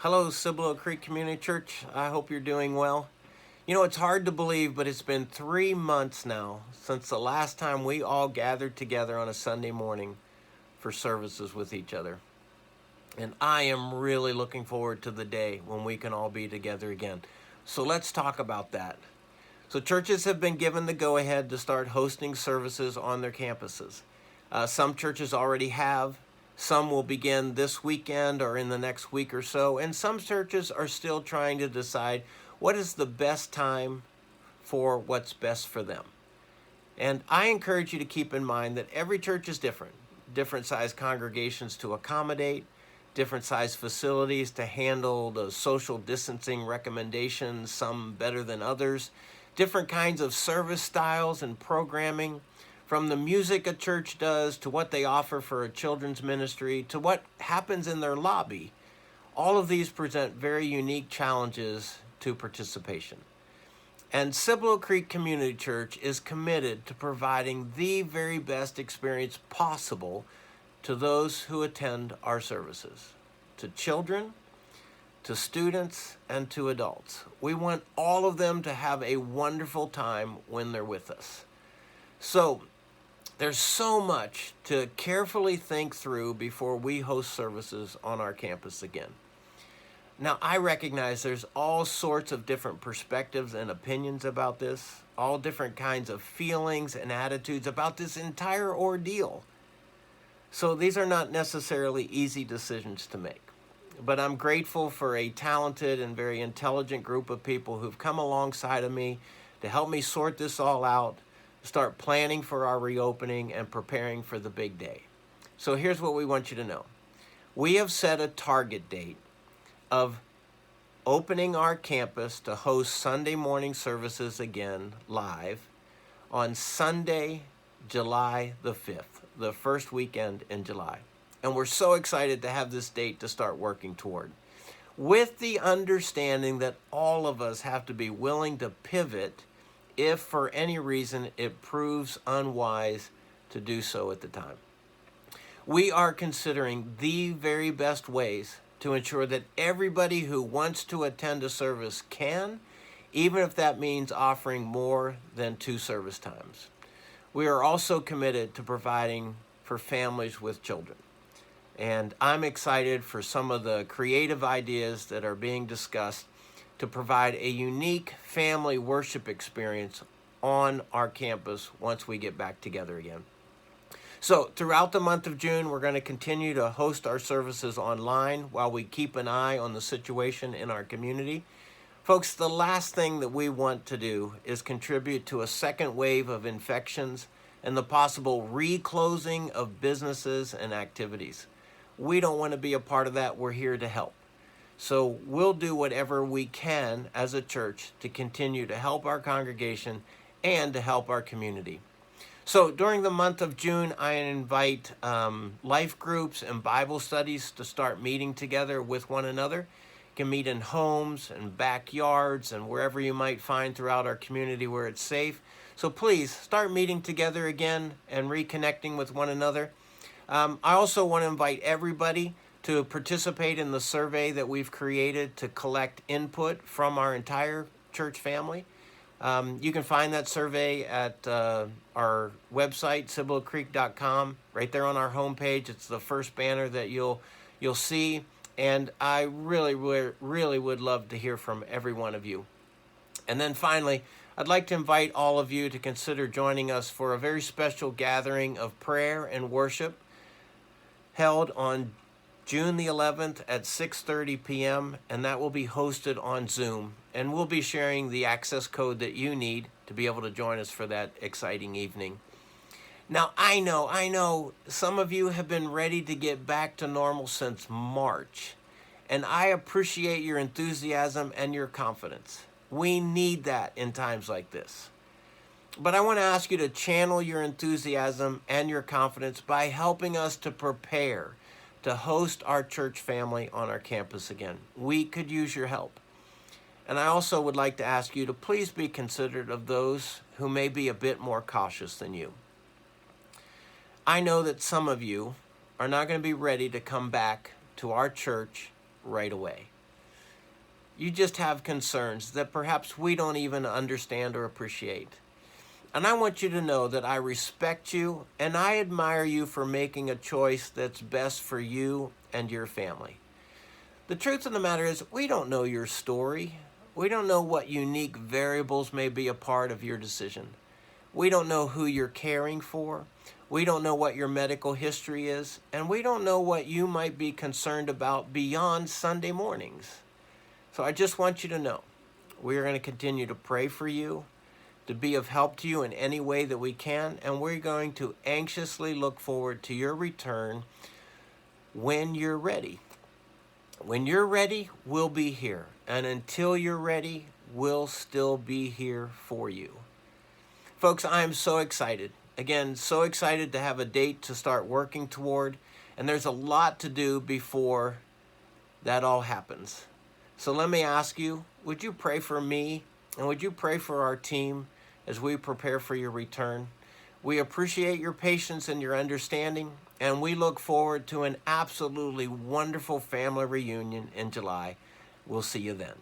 Hello, Cibolo Creek Community Church. I hope you're doing well. You know, it's hard to believe, but it's been 3 months now since the last time we all gathered together on a Sunday morning for services with each other. And I am really looking forward to the day when we can all be together again. So let's talk about that. So churches have been given the go-ahead to start hosting services on their campuses. Some churches already have. Some will begin this weekend or in the next week or so. And some churches are still trying to decide what is the best time for what's best for them. And I encourage you to keep in mind that every church is different. Different size congregations to accommodate, different size facilities to handle the social distancing recommendations, some better than others, different kinds of service styles and programming, from the music a church does to what they offer for a children's ministry to what happens in their lobby. All of these present very unique challenges to participation. And Cibolo Creek Community Church is committed to providing the very best experience possible to those who attend our services, to children, to students, and to adults. We want all of them to have a wonderful time when they're with us. So, there's so much to carefully think through before we host services on our campus again. Now, I recognize there's all sorts of different perspectives and opinions about this, all different kinds of feelings and attitudes about this entire ordeal. So these are not necessarily easy decisions to make. But I'm grateful for a talented and very intelligent group of people who've come alongside of me to help me sort this all out, start planning for our reopening and preparing for the big day. So here's what we want you to know. We have set a target date of opening our campus to host Sunday morning services again live on Sunday, July the 5th, the first weekend in July. And we're so excited to have this date to start working toward, with the understanding that all of us have to be willing to pivot if for any reason it proves unwise to do so at the time. We are considering the very best ways to ensure that everybody who wants to attend a service can, even if that means offering more than 2 service times. We are also committed to providing for families with children. And I'm excited for some of the creative ideas that are being discussed to provide a unique family worship experience on our campus once we get back together again. So throughout the month of June, we're going to continue to host our services online while we keep an eye on the situation in our community. Folks, the last thing that we want to do is contribute to a second wave of infections and the possible reclosing of businesses and activities. We don't want to be a part of that. We're here to help. So we'll do whatever we can as a church to continue to help our congregation and to help our community. So during the month of June, I invite life groups and Bible studies to start meeting together with one another. You can meet in homes and backyards and wherever you might find throughout our community where it's safe. So please start meeting together again and reconnecting with one another. I also want to invite everybody to participate in the survey that we've created to collect input from our entire church family. You can find that survey at our website, cibolocreek.com, right there on our homepage. It's the first banner that you'll see, and I really would love to hear from every one of you. And then finally, I'd like to invite all of you to consider joining us for a very special gathering of prayer and worship held on June the 11th at 6:30 p.m., and that will be hosted on Zoom. And we'll be sharing the access code that you need to be able to join us for that exciting evening. Now, I know, some of you have been ready to get back to normal since March, and I appreciate your enthusiasm and your confidence. We need that in times like this. But I want to ask you to channel your enthusiasm and your confidence by helping us to prepare to host our church family on our campus again. We could use your help. And I also would like to ask you to please be considerate of those who may be a bit more cautious than you. I know that some of you are not going to be ready to come back to our church right away. You just have concerns that perhaps we don't even understand or appreciate. And I want you to know that I respect you and I admire you for making a choice that's best for you and your family. The truth of the matter is, we don't know your story. We don't know what unique variables may be a part of your decision. We don't know who you're caring for. We don't know what your medical history is. And we don't know what you might be concerned about beyond Sunday mornings. So I just want you to know, we are going to continue to pray for you, to be of help to you in any way that we can, and we're going to anxiously look forward to your return when you're ready. When you're ready, we'll be here. And until you're ready, we'll still be here for you. Folks, I am so excited. Again, so excited to have a date to start working toward. And there's a lot to do before that all happens. So let me ask you, would you pray for me and would you pray for our team as we prepare for your return? We appreciate your patience and your understanding, and we look forward to an absolutely wonderful family reunion in July. We'll see you then.